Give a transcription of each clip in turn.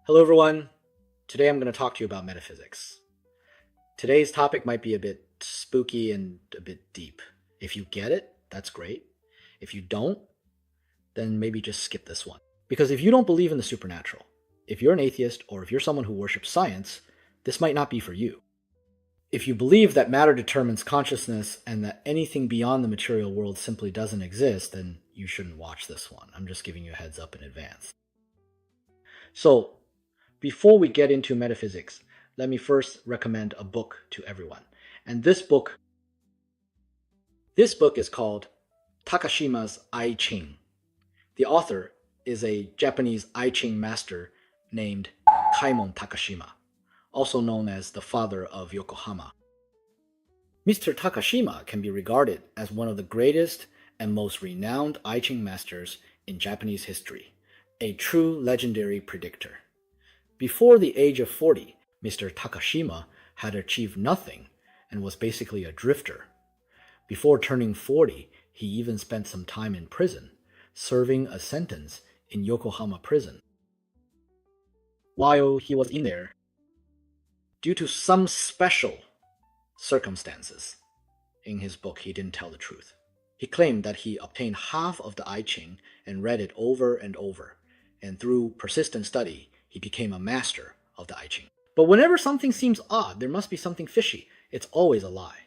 Hello, everyone. Today I'm going to talk to you about metaphysics. Today's topic might be a bit spooky and a bit deep. If you get it, that's great. If you don't, then maybe just skip this one. Because if you don't believe in the supernatural, if you're an atheist or if you're someone who worships science, this might not be for you. If you believe that matter determines consciousness and that anything beyond the material world simply doesn't exist, then you shouldn't watch this one. I'm just giving you a heads up in advance. So, before we get into metaphysics, let me first recommend a book to everyone. And this book is called Takashima's I Ching. The author is a Japanese I Ching master named Kaimon Takashima, also known as the father of Yokohama. Mr. Takashima can be regarded as one of the greatest and most renowned I Ching masters in Japanese history, a true legendary predictor. Before the age of 40, Mr. Takashima had achieved nothing and was basically a drifter. Before turning 40, he even spent some time in prison, serving a sentence in Yokohama prison. While he was in there, due to some special circumstances, in his book he didn't tell the truth. He claimed that he obtained half of the I Ching and read it over and over, and through persistent study, he became a master of the I Ching. But whenever something seems odd, there must be something fishy. It's always a lie.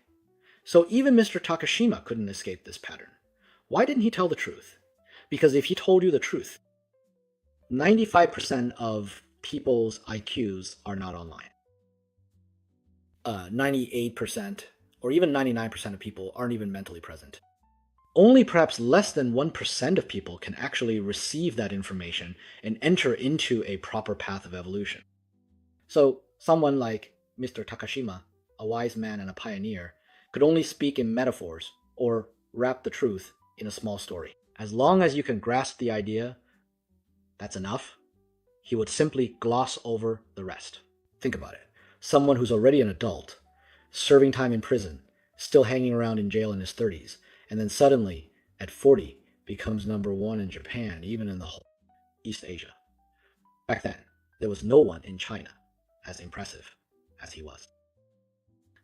So even Mr. Takashima couldn't escape this pattern. Why didn't he tell the truth? Because if he told you the truth, 95% of people's IQs are not online. 98% or even 99% of people aren't even mentally present. Only perhaps less than 1% of people can actually receive that information and enter into a proper path of evolution. So, someone like Mr. Takashima, a wise man and a pioneer, could only speak in metaphors or wrap the truth in a small story. As long as you can grasp the idea, that's enough. He would simply gloss over the rest. Think about it. Someone who's already an adult, serving time in prison, still hanging around in jail in his 30s, and then suddenly, at 40, becomes number one in Japan, even in the whole East Asia. Back then, there was no one in China as impressive as he was.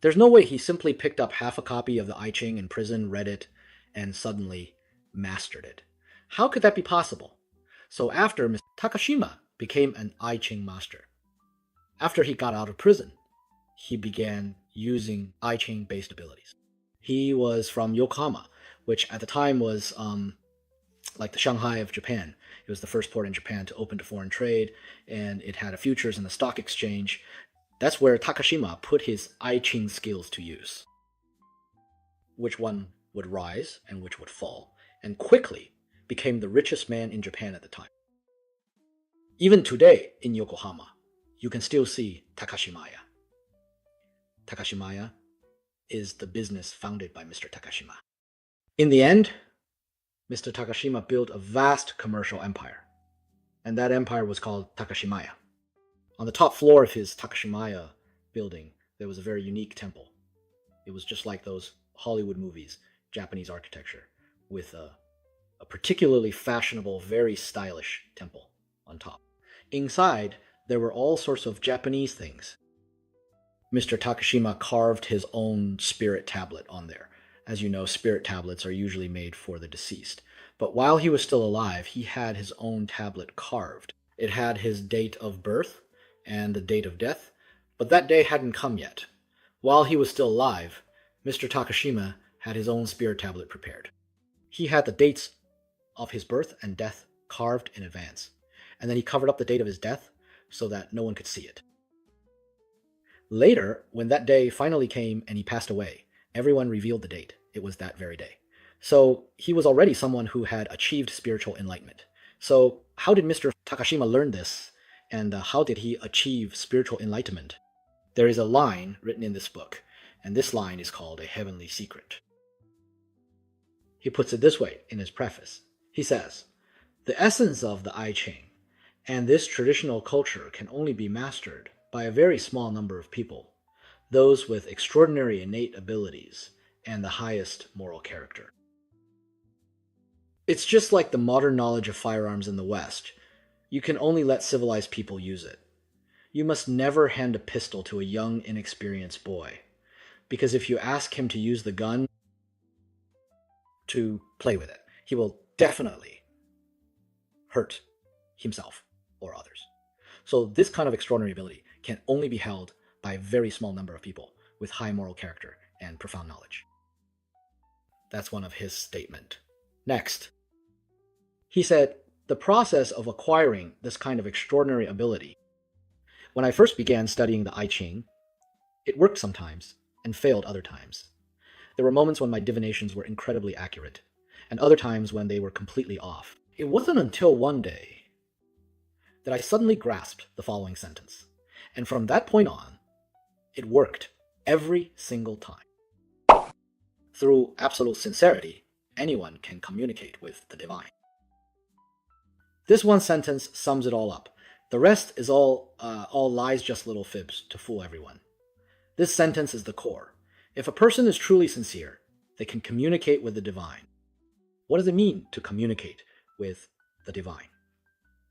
There's no way he simply picked up half a copy of the I Ching in prison, read it, and suddenly mastered it. How could that be possible? So after Mr. Takashima became an I Ching master, after he got out of prison, he began using I Ching based abilities. He was from Yokohama, which at the time was like the Shanghai of Japan. It was the first port in Japan to open to foreign trade, and it had a futures in the stock exchange. That's where Takashima put his I Ching skills to use. Which one would rise and which would fall, and quickly became the richest man in Japan at the time. Even today in Yokohama, you can still see Takashimaya. Takashimaya is the business founded by Mr. Takashima. In the end, Mr. Takashima built a vast commercial empire, and that empire was called Takashimaya. On the top floor of his Takashimaya building, there was a very unique temple. It was just like those Hollywood movies, Japanese architecture, with a particularly fashionable, very stylish temple on top. Inside, there were all sorts of Japanese things. Mr. Takashima carved his own spirit tablet on there. As you know, spirit tablets are usually made for the deceased. But while he was still alive, he had his own tablet carved. It had his date of birth and the date of death, but that day hadn't come yet. While he was still alive, Mr. Takashima had his own spirit tablet prepared. He had the dates of his birth and death carved in advance, and then he covered up the date of his death so that no one could see it. Later, when that day finally came and he passed away, everyone revealed the date. It was that very day. So he was already someone who had achieved spiritual enlightenment. So how did Mr. Takashima learn this? And how did he achieve spiritual enlightenment? There is a line written in this book, and this line is called a heavenly secret. He puts it this way in his preface. He says, "The essence of the I Ching and this traditional culture can only be mastered by a very small number of people, those with extraordinary innate abilities and the highest moral character." It's just like the modern knowledge of firearms in the West. You can only let civilized people use it. You must never hand a pistol to a young, inexperienced boy, because if you ask him to use the gun to play with it, he will definitely hurt himself or others. So this kind of extraordinary ability can only be held by a very small number of people with high moral character and profound knowledge. That's one of his statement. Next, he said, the process of acquiring this kind of extraordinary ability, when I first began studying the I Ching, it worked sometimes and failed other times. There were moments when my divinations were incredibly accurate, and other times when they were completely off. It wasn't until one day that I suddenly grasped the following sentence, and from that point on, it worked every single time. Through absolute sincerity, anyone can communicate with the divine. This one sentence sums it all up. The rest is all lies, just little fibs to fool everyone. This sentence is the core. If a person is truly sincere, they can communicate with the divine. What does it mean to communicate with the divine?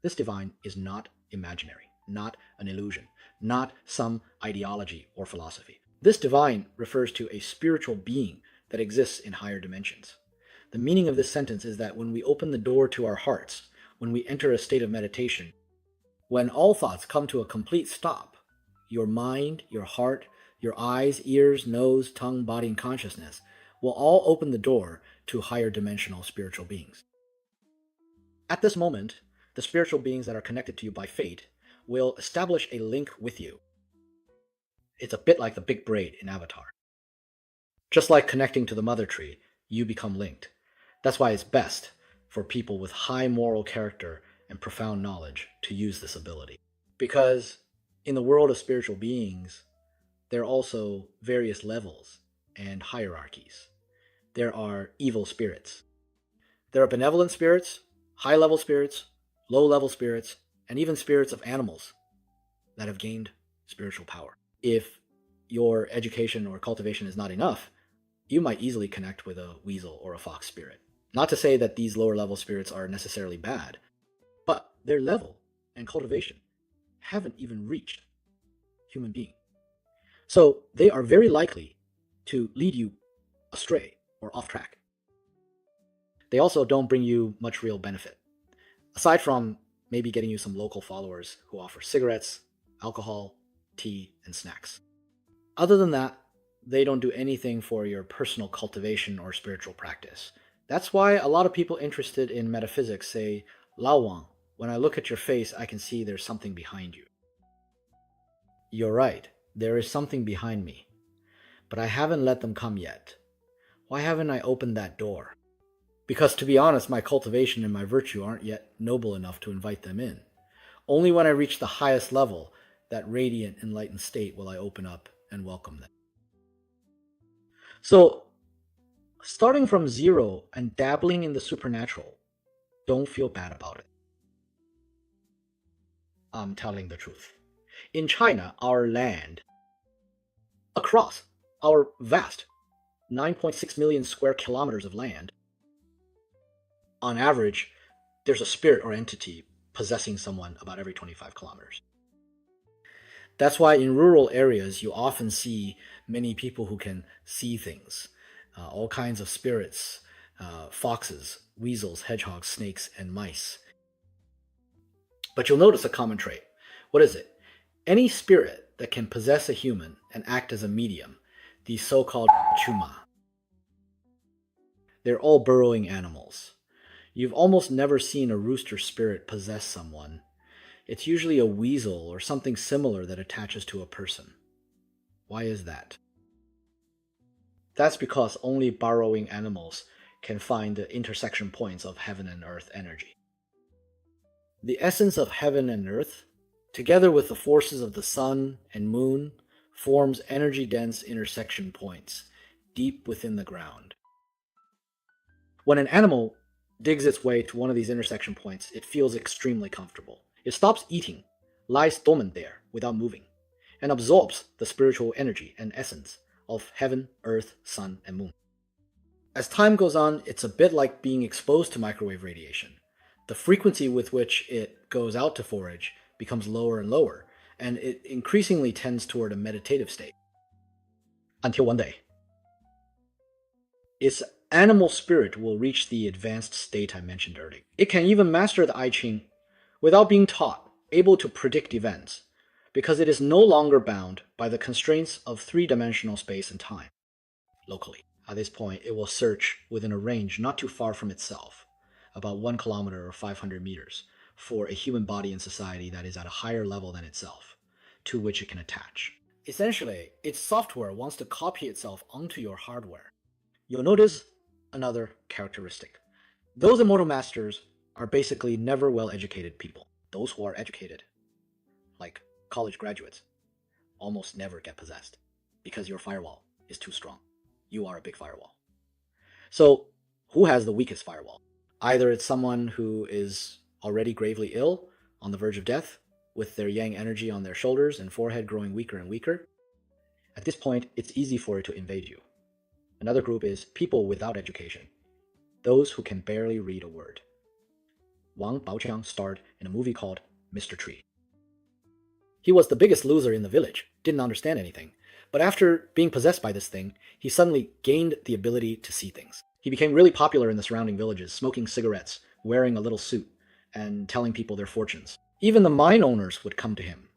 This divine is not imaginary, not an illusion, not some ideology or philosophy. This divine refers to a spiritual being that exists in higher dimensions. The meaning of this sentence is that when we open the door to our hearts, when we enter a state of meditation, when all thoughts come to a complete stop, your mind, your heart, your eyes, ears, nose, tongue, body, and consciousness will all open the door to higher dimensional spiritual beings. At this moment, the spiritual beings that are connected to you by fate will establish a link with you. It's a bit like the big braid in Avatar. Just like connecting to the mother tree, you become linked. That's why it's best for people with high moral character and profound knowledge to use this ability. Because in the world of spiritual beings, there are also various levels and hierarchies. There are evil spirits. There are benevolent spirits, high-level spirits, low-level spirits, and even spirits of animals that have gained spiritual power. If your education or cultivation is not enough, you might easily connect with a weasel or a fox spirit. Not to say that these lower-level spirits are necessarily bad, but their level and cultivation haven't even reached human being. So they are very likely to lead you astray or off track. They also don't bring you much real benefit, aside from maybe getting you some local followers who offer cigarettes, alcohol, tea, and snacks. Other than that, they don't do anything for your personal cultivation or spiritual practice. That's why a lot of people interested in metaphysics say, Lao Wang, when I look at your face, I can see there's something behind you. You're right, there is something behind me, but I haven't let them come yet. Why haven't I opened that door? Because to be honest, my cultivation and my virtue aren't yet noble enough to invite them in. Only when I reach the highest level, that radiant, enlightened state, will I open up and welcome them. So, starting from zero and dabbling in the supernatural, don't feel bad about it. I'm telling the truth. In China, our land, across our vast 9.6 million square kilometers of land, on average, there's a spirit or entity possessing someone about every 25 kilometers. That's why in rural areas, you often see many people who can see things, all kinds of spirits, foxes, weasels, hedgehogs, snakes, and mice. But you'll notice a common trait. What is it? Any spirit that can possess a human and act as a medium, these so-called chuma, they're all burrowing animals. You've almost never seen a rooster spirit possess someone. It's usually a weasel or something similar that attaches to a person. Why is that? That's because only burrowing animals can find the intersection points of heaven and earth energy. The essence of heaven and earth, together with the forces of the sun and moon, forms energy-dense intersection points deep within the ground. When an animal digs its way to one of these intersection points, it feels extremely comfortable. It stops eating, lies dormant there without moving, and absorbs the spiritual energy and essence of heaven, earth, sun, and moon. As time goes on, it's a bit like being exposed to microwave radiation. The frequency with which it goes out to forage becomes lower and lower, and it increasingly tends toward a meditative state. Until one day, its animal spirit will reach the advanced state I mentioned earlier. It can even master the I Ching without being taught, able to predict events, because it is no longer bound by the constraints of three-dimensional space and time, locally. At this point, it will search within a range not too far from itself, about 1 kilometer or 500 meters, for a human body in society that is at a higher level than itself, to which it can attach. Essentially, its software wants to copy itself onto your hardware. You'll notice another characteristic. Those immortal masters are basically never well-educated people. Those who are educated, like college graduates, almost never get possessed because your firewall is too strong. You are a big firewall. So, who has the weakest firewall? Either it's someone who is already gravely ill, on the verge of death, with their yang energy on their shoulders and forehead growing weaker and weaker. At this point, it's easy for it to invade you. Another group is people without education, those who can barely read a word. Wang Baoqiang starred in a movie called Mr. Tree. He was the biggest loser in the village, didn't understand anything, but after being possessed by this thing, he suddenly gained the ability to see things. He became really popular in the surrounding villages, smoking cigarettes, wearing a little suit, and telling people their fortunes. Even the mine owners would come to him,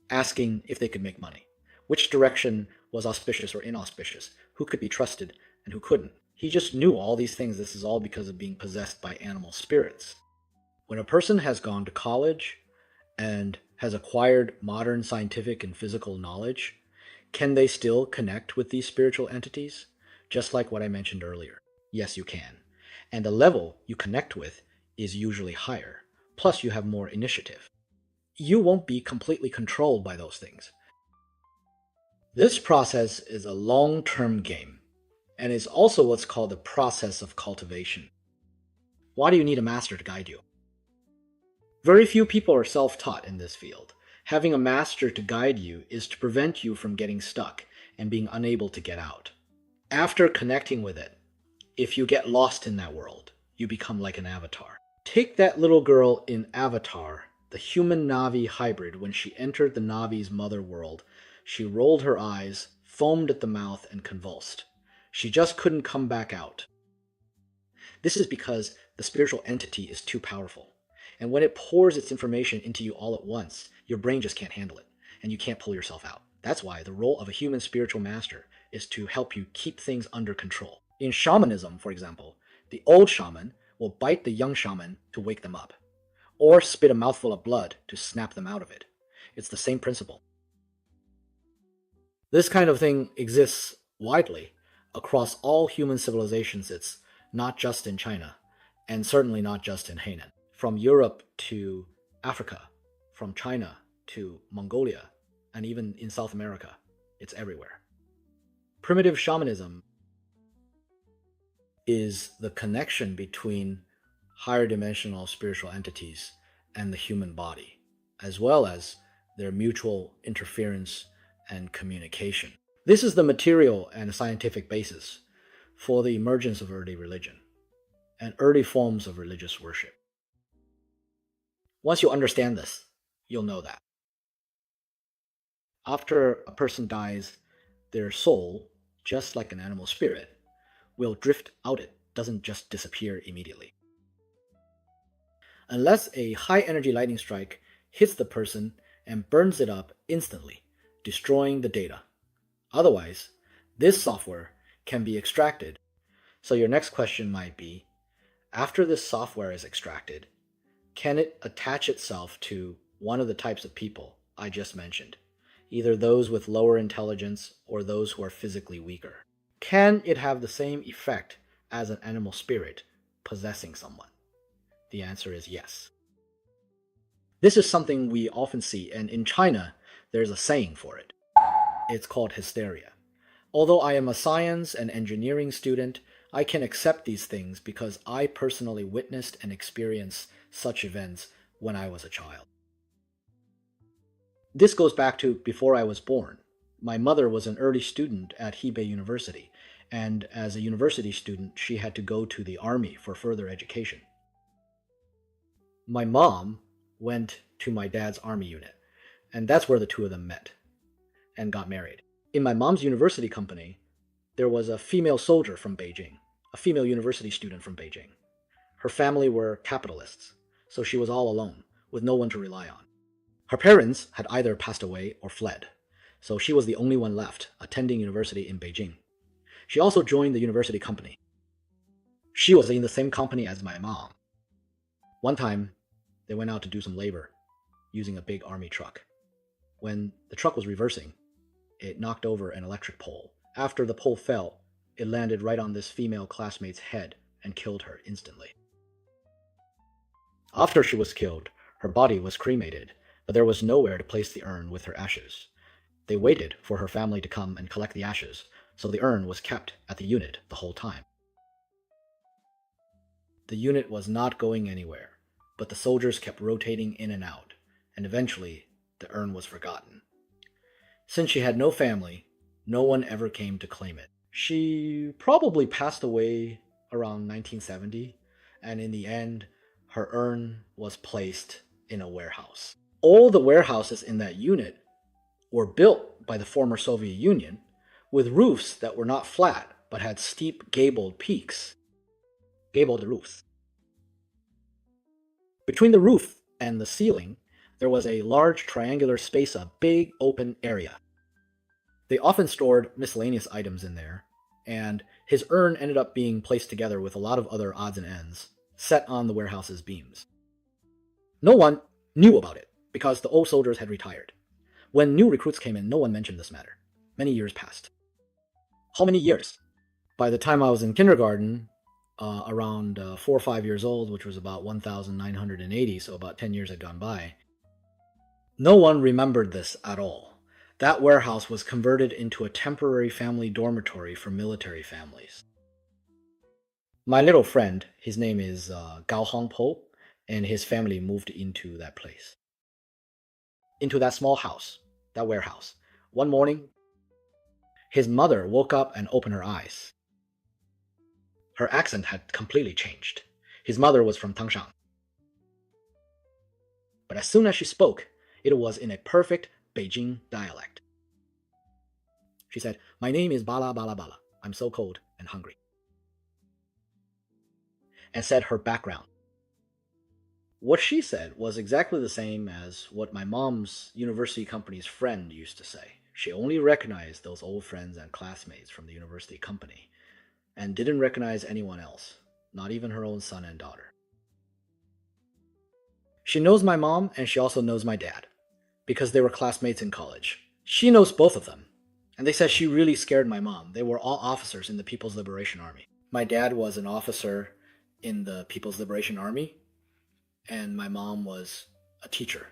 asking if they could make money, which direction was auspicious or inauspicious, who could be trusted and who couldn't. He just knew all these things. This is all because of being possessed by animal spirits. When a person has gone to college and has acquired modern scientific and physical knowledge, can they still connect with these spiritual entities? Just like what I mentioned earlier. Yes, you can. And the level you connect with is usually higher. Plus, you have more initiative. You won't be completely controlled by those things. This process is a long-term game, and is also what's called the process of cultivation. Why do you need a master to guide you? Very few people are self-taught in this field. Having a master to guide you is to prevent you from getting stuck and being unable to get out. After connecting with it, if you get lost in that world, you become like an avatar. Take that little girl in Avatar, the human-Na'vi hybrid. When she entered the Na'vi's mother world, she rolled her eyes, foamed at the mouth, and convulsed. She just couldn't come back out. This is because the spiritual entity is too powerful. And when it pours its information into you all at once, your brain just can't handle it, and you can't pull yourself out. That's why the role of a human spiritual master is to help you keep things under control. In shamanism, for example, the old shaman will bite the young shaman to wake them up, or spit a mouthful of blood to snap them out of it. It's the same principle. This kind of thing exists widely across all human civilizations. It's not just in China, and certainly not just in Hainan. From Europe to Africa, from China to Mongolia, and even in South America, it's everywhere. Primitive shamanism is the connection between higher dimensional spiritual entities and the human body, as well as their mutual interference and communication. This is the material and scientific basis for the emergence of early religion and early forms of religious worship. Once you understand this, you'll know that. After a person dies, their soul, just like an animal spirit, will drift out. It doesn't just disappear immediately. Unless a high-energy lightning strike hits the person and burns it up instantly, destroying the data. Otherwise, this software can be extracted. So your next question might be, after this software is extracted, can it attach itself to one of the types of people I just mentioned, either those with lower intelligence or those who are physically weaker? Can it have the same effect as an animal spirit possessing someone? The answer is yes. This is something we often see, and in China, there's a saying for it. It's called hysteria. Although I am a science and engineering student, I can accept these things because I personally witnessed and experienced such events when I was a child. This goes back to before I was born. My mother was an early student at Hebei University, and as a university student, she had to go to the army for further education. My mom went to my dad's army unit, and that's where the two of them met and got married. In my mom's university company, there was a female soldier from Beijing, a female university student from Beijing. Her family were capitalists, so she was all alone, with no one to rely on. Her parents had either passed away or fled, so she was the only one left attending university in Beijing. She also joined the university company. She was in the same company as my mom. One time, they went out to do some labor using a big army truck. When the truck was reversing, it knocked over an electric pole. After the pole fell, it landed right on this female classmate's head and killed her instantly. After she was killed, her body was cremated, but there was nowhere to place the urn with her ashes. They waited for her family to come and collect the ashes, so the urn was kept at the unit the whole time. The unit was not going anywhere, but the soldiers kept rotating in and out, and eventually the urn was forgotten. Since she had no family, no one ever came to claim it. She probably passed away around 1970, and in the end, her urn was placed in a warehouse. All the warehouses in that unit were built by the former Soviet Union with roofs that were not flat but had steep gabled peaks. Gabled roofs. Between the roof and the ceiling, there was a large triangular space, a big open area. They often stored miscellaneous items in there, and his urn ended up being placed together with a lot of other odds and ends, set on the warehouse's beams. No one knew about it, because the old soldiers had retired. When new recruits came in, no one mentioned this matter. Many years passed. How many years? By the time I was in kindergarten, around 4 or 5 years old, which was about 1980, so about 10 years had gone by, no one remembered this at all. That warehouse was converted into a temporary family dormitory for military families. My little friend, his name is Gao Hongpo, and his family moved into that place. Into that small house, that warehouse. One morning, his mother woke up and opened her eyes. Her accent had completely changed. His mother was from Tangshan. But as soon as she spoke, it was in a perfect Beijing dialect. She said, "My name is Bala Bala Bala. I'm so cold and hungry." And said her background. What she said was exactly the same as what my mom's university company's friend used to say. She only recognized those old friends and classmates from the university company, and didn't recognize anyone else, not even her own son and daughter. She knows my mom, and she also knows my dad, because they were classmates in college. She knows both of them, and they said she really scared my mom. They were all officers in the People's Liberation Army. My dad was an officer in the People's Liberation Army, and my mom was a teacher,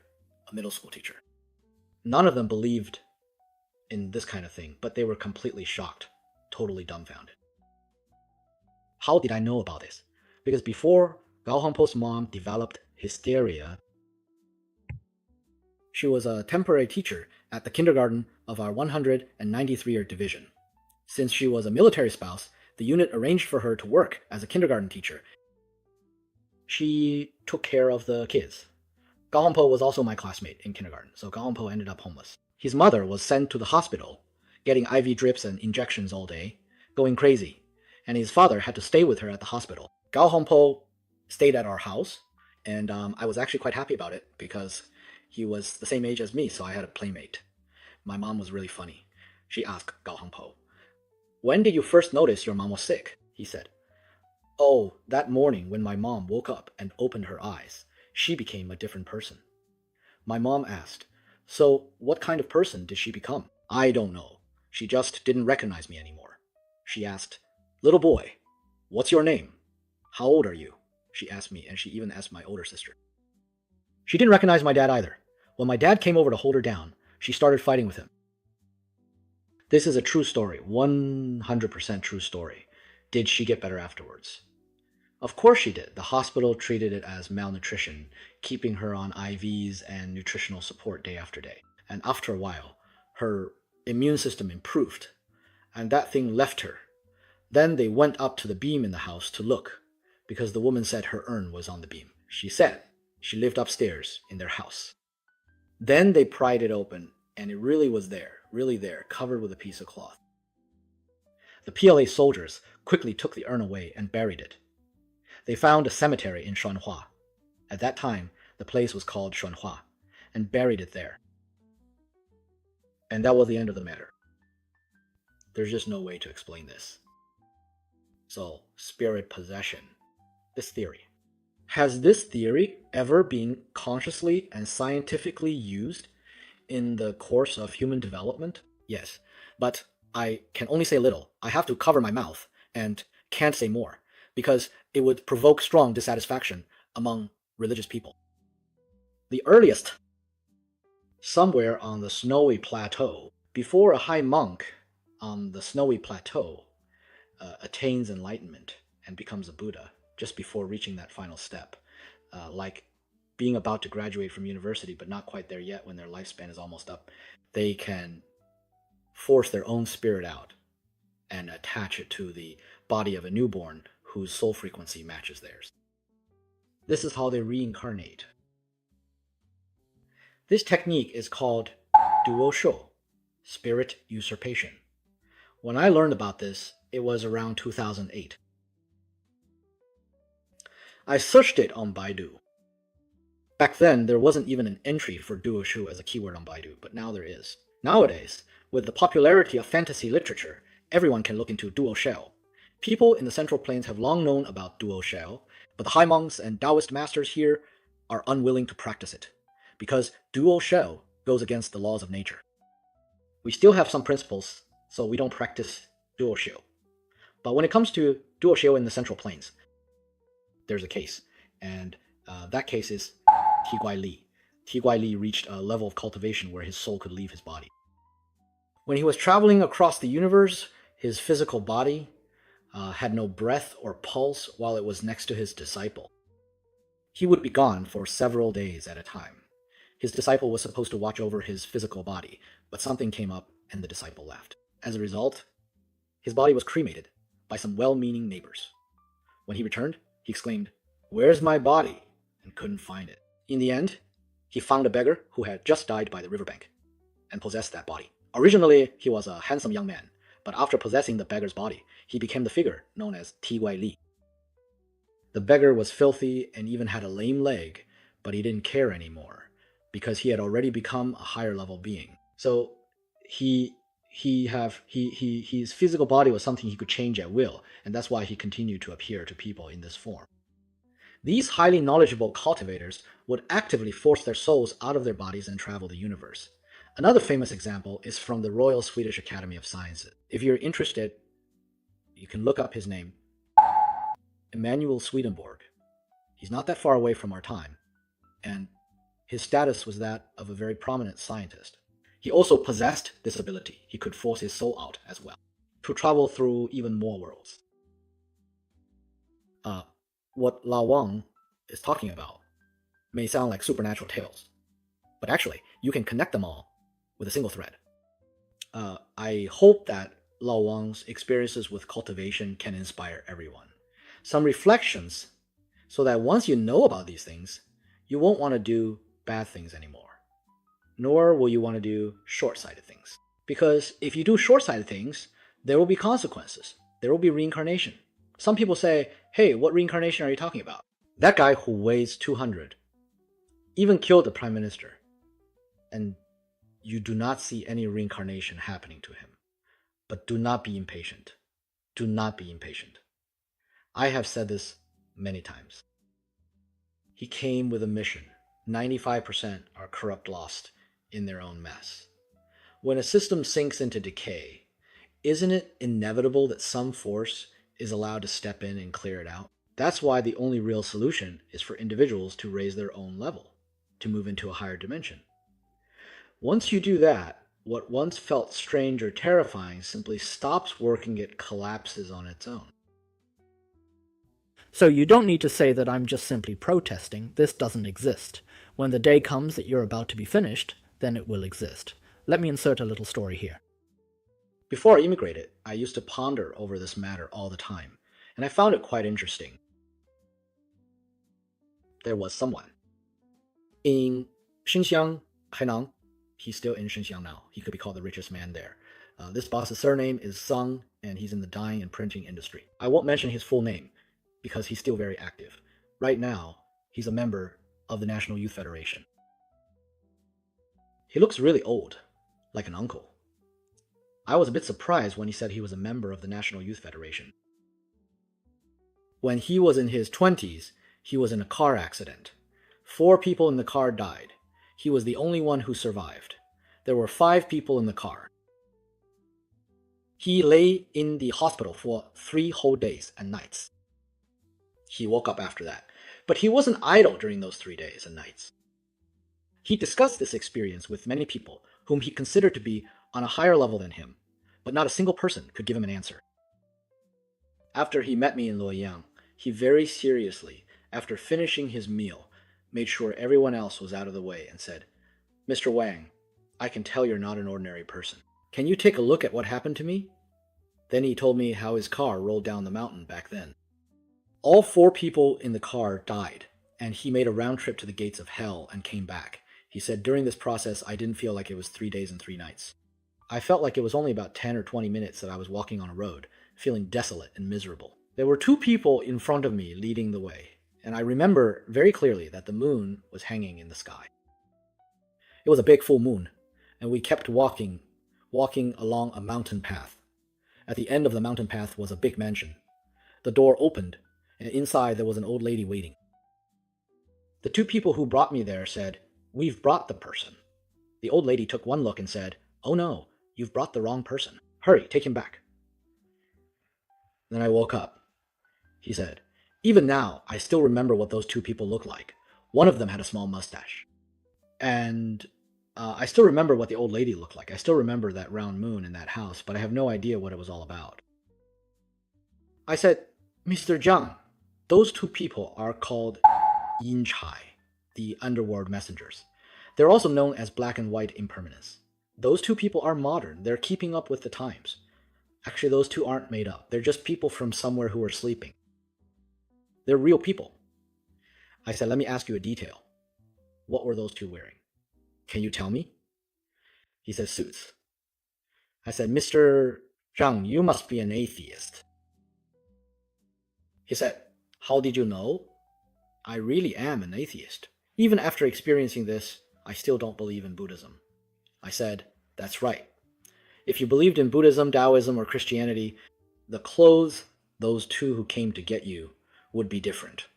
a middle school teacher. None of them believed in this kind of thing, but they were completely shocked, totally dumbfounded. How did I know about this? Because before Gao Hongpo's mom developed hysteria, she was a temporary teacher at the kindergarten of our 193rd Division. Since she was a military spouse, the unit arranged for her to work as a kindergarten teacher. She took care of the kids. Gao Hongpo was also my classmate in kindergarten, so Gao Hongpo ended up homeless. His mother was sent to the hospital, getting IV drips and injections all day, going crazy, and his father had to stay with her at the hospital. Gao Hongpo stayed at our house, and I was actually quite happy about it because he was the same age as me, so I had a playmate. My mom was really funny. She asked Gao Hongpo, "When did you first notice your mom was sick?" He said, "Oh, that morning when my mom woke up and opened her eyes, she became a different person." My mom asked, "So what kind of person did she become?" "I don't know. She just didn't recognize me anymore." She asked, "Little boy, what's your name? How old are you?" She asked me, and she even asked my older sister. She didn't recognize my dad either. When my dad came over to hold her down, she started fighting with him. This is a true story, 100% true story. Did she get better afterwards? Of course she did. The hospital treated it as malnutrition, keeping her on IVs and nutritional support day after day. And after a while, her immune system improved, and that thing left her. Then they went up to the beam in the house to look, because the woman said her urn was on the beam. She said She lived upstairs in their house. Then they pried it open, and it really was there, really there, covered with a piece of cloth. The PLA soldiers quickly took the urn away and buried it. They found a cemetery in Shuanhua. At that time, the place was called Shuanhua, and buried it there. And that was the end of the matter. There's just no way to explain this. So, spirit possession, this theory. Has this theory ever been consciously and scientifically used in the course of human development? Yes, but I can only say little. I have to cover my mouth and can't say more, because it would provoke strong dissatisfaction among religious people. The earliest, somewhere on the snowy plateau, before a high monk on the snowy plateau attains enlightenment and becomes a Buddha, just before reaching that final step, like being about to graduate from university but not quite there yet when their lifespan is almost up, they can force their own spirit out and attach it to the body of a newborn whose soul frequency matches theirs. This is how they reincarnate. This technique is called duo shou, spirit usurpation. When I learned about this, it was around 2008. I searched it on Baidu. Back then, there wasn't even an entry for duo shou as a keyword on Baidu, but now there is. Nowadays, with the popularity of fantasy literature, everyone can look into duo shou. People in the Central Plains have long known about duo shou, but the high monks and Taoist masters here are unwilling to practice it, because duo shou goes against the laws of nature. We still have some principles, so we don't practice duo shou. But when it comes to duo shou in the Central Plains, there's a case, and that case is Tiguai Li. Tiguai Li reached a level of cultivation where his soul could leave his body. When he was traveling across the universe, his physical body had no breath or pulse while it was next to his disciple. He would be gone for several days at a time. His disciple was supposed to watch over his physical body, but something came up and the disciple left. As a result, his body was cremated by some well-meaning neighbors. When he returned, he exclaimed, "Where's my body?" and couldn't find it. In the end, he found a beggar who had just died by the riverbank and possessed that body. Originally, he was a handsome young man, but after possessing the beggar's body, he became the figure known as Tiguai Li. The beggar was filthy and even had a lame leg, but he didn't care anymore because he had already become a higher level being. So his physical body was something he could change at will, and that's why he continued to appear to people in this form. These highly knowledgeable cultivators would actively force their souls out of their bodies and travel the universe. Another famous example is from the Royal Swedish Academy of Sciences. If you're interested, you can look up his name, Emanuel Swedenborg. He's not that far away from our time, and his status was that of a very prominent scientist. He also possessed this ability. He could force his soul out as well, to travel through even more worlds. What Lao Wang is talking about may sound like supernatural tales, but actually, you can connect them all with a single thread. I hope that Lao Wang's experiences with cultivation can inspire everyone. Some reflections, so that once you know about these things, you won't want to do bad things anymore, nor will you want to do short-sighted things. Because if you do short-sighted things, there will be consequences. There will be reincarnation. Some people say, "Hey, what reincarnation are you talking about?" That guy who weighs 200 even killed the prime minister, and you do not see any reincarnation happening to him. But do not be impatient. Do not be impatient. I have said this many times. He came with a mission. 95% are corrupt lost in their own mess. When a system sinks into decay, isn't it inevitable that some force is allowed to step in and clear it out? That's why the only real solution is for individuals to raise their own level, to move into a higher dimension. Once you do that, what once felt strange or terrifying simply stops working, it collapses on its own. So you don't need to say that I'm just simply protesting. This doesn't exist. When the day comes that you're about to be finished, then it will exist. Let me insert a little story here. Before I immigrated, I used to ponder over this matter all the time, and I found it quite interesting. There was someone. In Xinjiang, Hainan, he's still in Xinjiang now. He could be called the richest man there. This boss's surname is Sung, and he's in the dyeing and printing industry. I won't mention his full name because he's still very active. Right now, he's a member of the National Youth Federation. He looks really old, like an uncle. I was a bit surprised when he said he was a member of the National Youth Federation. When he was in his 20s, he was in a car accident. 4 people in the car died. He was the only one who survived. There were 5 people in the car. He lay in the hospital for 3 whole days and nights. He woke up after that. But he wasn't idle during those 3 days and nights. He discussed this experience with many people whom he considered to be on a higher level than him, but not a single person could give him an answer. After he met me in Luoyang, he very seriously, after finishing his meal, made sure everyone else was out of the way and said, "Mr. Wang, I can tell you're not an ordinary person. Can you take a look at what happened to me?" Then he told me how his car rolled down the mountain back then. All 4 people in the car died, and he made a round trip to the gates of hell and came back. He said, during this process, I didn't feel like it was 3 days and 3 nights. I felt like it was only about 10 or 20 minutes that I was walking on a road, feeling desolate and miserable. There were 2 people in front of me leading the way, and I remember very clearly that the moon was hanging in the sky. It was a big full moon, and we kept walking along a mountain path. At the end of the mountain path was a big mansion. The door opened, and inside there was an old lady waiting. The 2 people who brought me there said, "We've brought the person." The old lady took one look and said, "Oh no, you've brought the wrong person. Hurry, take him back." Then I woke up. He said, "Even now, I still remember what those 2 people looked like. One of them had a small mustache. And I still remember what the old lady looked like. I still remember that round moon in that house, but I have no idea what it was all about." I said, "Mr. Zhang, those 2 people are called Yin Chai, the underworld messengers. They're also known as black and white impermanence. Those 2 people are modern. They're keeping up with the times. Actually, those 2 aren't made up. They're just people from somewhere who are sleeping. They're real people." I said, "Let me ask you a detail. What were those 2 wearing? Can you tell me?" He said, "Suits." I said, "Mr. Zhang, you must be an atheist." He said, "How did you know?" I really am an atheist. Even after experiencing this, I still don't believe in Buddhism. I said, "That's right. If you believed in Buddhism, Taoism, or Christianity, the clothes those 2 who came to get you would be different.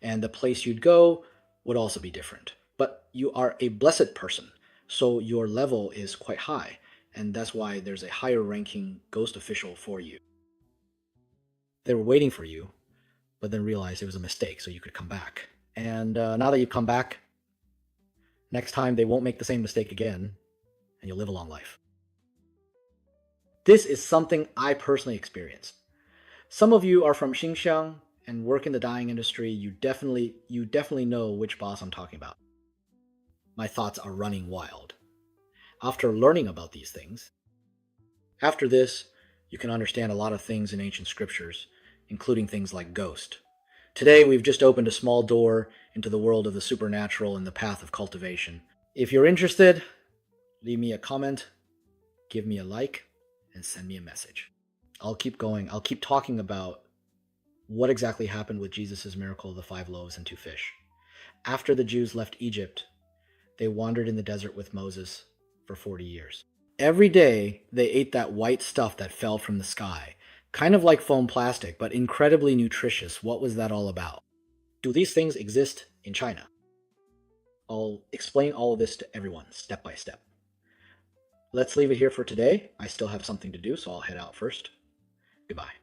And the place you'd go would also be different. But you are a blessed person, so your level is quite high, and that's why there's a higher ranking ghost official for you. They were waiting for you, but then realized it was a mistake, so you could come back. And now that you've come back, next time they won't make the same mistake again, and you'll live a long life." This is something I personally experienced. Some of you are from Xinjiang and work in the dyeing industry. You definitely know which boss I'm talking about. My thoughts are running wild. After learning about these things, after this, you can understand a lot of things in ancient scriptures, including things like ghost. Today, we've just opened a small door into the world of the supernatural and the path of cultivation. If you're interested, leave me a comment, give me a like, and send me a message. I'll keep going. I'll keep talking about what exactly happened with Jesus' miracle of the 5 loaves and 2 fish. After the Jews left Egypt, they wandered in the desert with Moses for 40 years. Every day, they ate that white stuff that fell from the sky, kind of like foam plastic, but incredibly nutritious. What was that all about? Do these things exist in China? I'll explain all of this to everyone, step by step. Let's leave it here for today. I still have something to do, so I'll head out first. Goodbye.